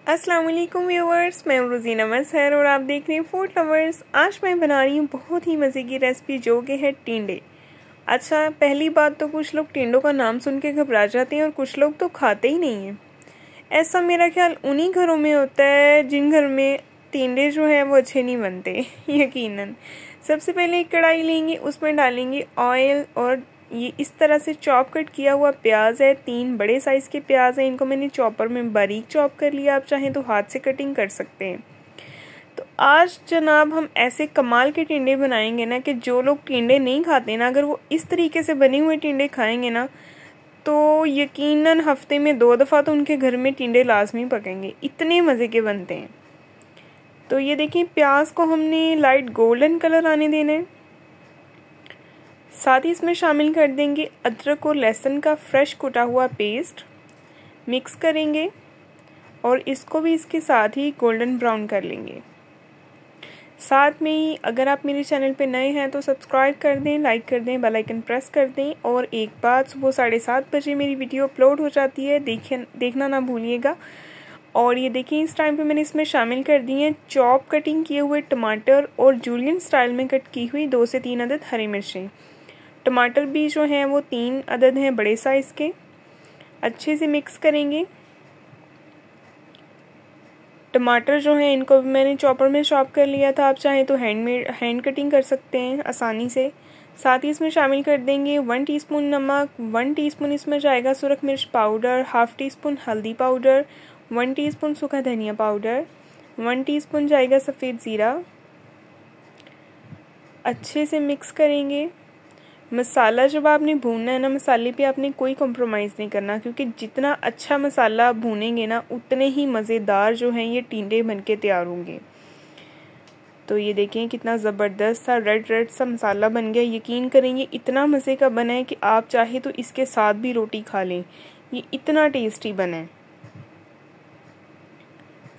अस्सलाम वालेकुम व्यूअर्स, मैं रोज़ीना मजहर और आप देख रहे हैं फूड लवर्स। आज मैं बना रही हूँ बहुत ही मज़े की रेसिपी जो कि है टिंडे। अच्छा, पहली बात तो कुछ लोग टिंडों का नाम सुन के घबरा जाते हैं और कुछ लोग तो खाते ही नहीं हैं। ऐसा मेरा ख्याल उन्हीं घरों में होता है जिन घर में टिंडे जो है वो अच्छे नहीं बनते यकीनन। सबसे पहले एक कढ़ाई लेंगे, उसमें डालेंगे ऑयल और ये इस तरह से चॉप कट किया हुआ प्याज है। 3 बड़े साइज के प्याज हैं, इनको मैंने चॉपर में बारीक चॉप कर लिया। आप चाहें तो हाथ से कटिंग कर सकते हैं। तो आज जनाब हम ऐसे कमाल के टिंडे बनाएंगे ना कि जो लोग टिंडे नहीं खाते ना, अगर वो इस तरीके से बने हुए टिंडे खाएंगे ना तो यकीनन हफ्ते में 2 दफ़ा तो उनके घर में टिंडे लाजमी पकेंगे, इतने मज़े के बनते हैं। तो ये देखिए, प्याज को हमने लाइट गोल्डन कलर आने देना है। साथ ही इसमें शामिल कर देंगे अदरक और लहसुन का फ्रेश कुटा हुआ पेस्ट। मिक्स करेंगे और इसको भी इसके साथ ही गोल्डन ब्राउन कर लेंगे। साथ में ही अगर आप मेरे चैनल पे नए हैं तो सब्सक्राइब कर दें, लाइक कर दें, बेल आइकन प्रेस कर दें। और एक बात, सुबह 7:30 बजे मेरी वीडियो अपलोड हो जाती है, देखना ना भूलिएगा। और ये देखिए, इस टाइम पे मैंने इसमें शामिल कर दिए हैं चॉप कटिंग किए हुए टमाटर और जूलियन स्टाइल में कट की हुई 2 से 3 अदद हरी मिर्चें। टमाटर भी जो हैं वो 3 अदद हैं बड़े साइज़ के। अच्छे से मिक्स करेंगे। टमाटर जो हैं इनको भी मैंने चॉपर में चॉप कर लिया था, आप चाहें तो हैंड कटिंग कर सकते हैं आसानी से। साथ ही इसमें शामिल कर देंगे 1 टीस्पून नमक, 1 टीस्पून इसमें जाएगा सुरख मिर्च पाउडर, हाफ टीस्पून हल्दी पाउडर, 1 टीस्पून सूखा धनिया पाउडर, 1 टीस्पून जाएगा सफ़ेद ज़ीरा। अच्छे से मिक्स करेंगे। मसाला जब आपने भूनना है ना, मसाले पे आपने कोई कॉम्प्रोमाइज़ नहीं करना, क्योंकि जितना अच्छा मसाला भूनेंगे ना उतने ही मज़ेदार जो हैं ये टिंडे बनके तैयार होंगे। तो ये देखें कितना ज़बरदस्त सा रेड सा मसाला बन गया। यकीन करेंगे इतना मज़े का बना है कि आप चाहे तो इसके साथ भी रोटी खा लें, ये इतना टेस्टी बना है।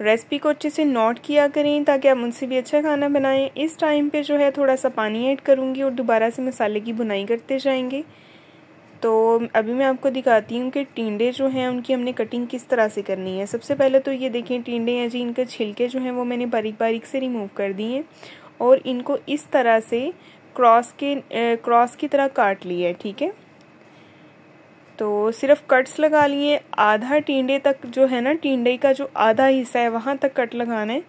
रेसिपी को अच्छे से नोट किया करें ताकि आप मुझसे भी अच्छा खाना बनाएं। इस टाइम पे जो है थोड़ा सा पानी ऐड करूँगी और दोबारा से मसाले की भुनाई करते जाएंगे। तो अभी मैं आपको दिखाती हूँ कि टिंडे जो हैं उनकी हमने कटिंग किस तरह से करनी है। सबसे पहले तो ये देखें, टिंडे हैं जी, इनके छिलके जो हैं वो मैंने बारीक बारीक से रिमूव कर दिए हैं और इनको इस तरह से क्रॉस की तरह काट लिया है। ठीक है, तो सिर्फ कट्स लगा लिए। आधा टिंडे तक जो है ना, टिंडे का जो आधा हिस्सा है वहाँ तक कट लगाना है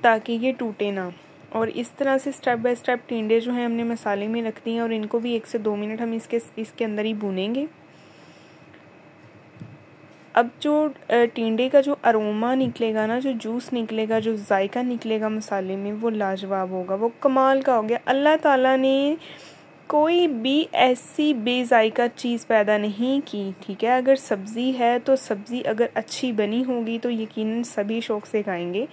ताकि ये टूटे ना। और इस तरह से स्टेप बाय स्टेप टिंडे जो हैं हमने मसाले में रख दिए और इनको भी 1 से 2 मिनट हम इसके अंदर ही भूनेंगे। अब जो टिंडे का जो अरोमा निकलेगा ना, जो जूस निकलेगा, जो जायका निकलेगा मसाले में, वो लाजवाब होगा, वो कमाल का हो गया। अल्लाह ताला ने कोई भी ऐसी बेजायका चीज़ पैदा नहीं की। ठीक है, अगर सब्ज़ी है तो सब्ज़ी अगर अच्छी बनी होगी तो यकीनन सभी शौक़ से खाएंगे।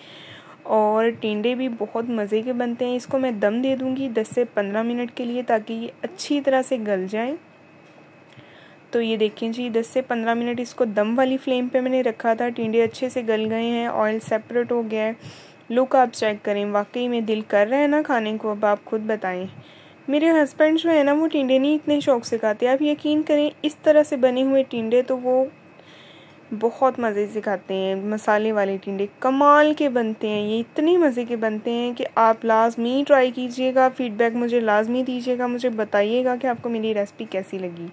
और टिंडे भी बहुत मज़े के बनते हैं। इसको मैं दम दे दूँगी 10 से 15 मिनट के लिए ताकि ये अच्छी तरह से गल जाएं। तो ये देखें जी, 10 से 15 मिनट इसको दम वाली फ्लेम पे मैंने रखा था। टिंडे अच्छे से गल गए हैं, ऑयल सेपरेट हो गया है। लुक आप चेक करें, वाकई में दिल कर रहा है ना खाने को। अब आप खुद बताएं। मेरे हस्बैंड जो है ना वो टिंडे नहीं इतने शौक़ से खाते। आप यकीन करें, इस तरह से बने हुए टिंडे तो वो बहुत मज़े से खाते हैं। मसाले वाले टिंडे कमाल के बनते हैं, ये इतने मज़े के बनते हैं कि आप लाजमी ट्राई कीजिएगा। फीडबैक मुझे लाजमी दीजिएगा, मुझे बताइएगा कि आपको मेरी रेसिपी कैसी लगी।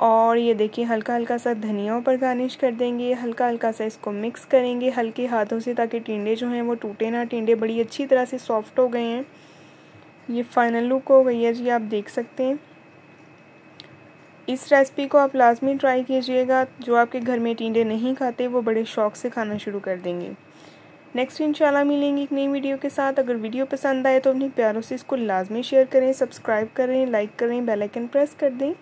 और ये देखिए, हल्का हल्का सा धनिया ऊपर गार्निश कर देंगे। हल्का हल्का सा इसको मिक्स करेंगे हल्के हाथों से ताकि टिंडे जो हैं वो टूटे ना। टिंडे बड़ी अच्छी तरह से सॉफ्ट हो गए हैं। ये फाइनल लुक हो गई है जी, आप देख सकते हैं। इस रेसिपी को आप लाजमी ट्राई कीजिएगा। जो आपके घर में टिंडे नहीं खाते वो बड़े शौक़ से खाना शुरू कर देंगे। नेक्स्ट इंशाल्लाह मिलेंगे एक नई वीडियो के साथ। अगर वीडियो पसंद आए तो अपने प्यारों से इसको लाजमी शेयर करें, सब्सक्राइब करें, लाइक करें, बेल आइकन प्रेस कर दें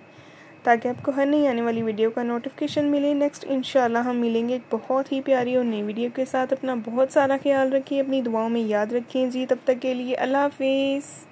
ताकि आपको हर नई आने वाली वीडियो का नोटिफिकेशन मिले। नेक्स्ट इंशाल्लाह हम मिलेंगे एक बहुत ही प्यारी और नई वीडियो के साथ। अपना बहुत सारा ख्याल रखिए, अपनी दुआओं में याद रखें जी। तब तक के लिए अल्लाह हाफिज़।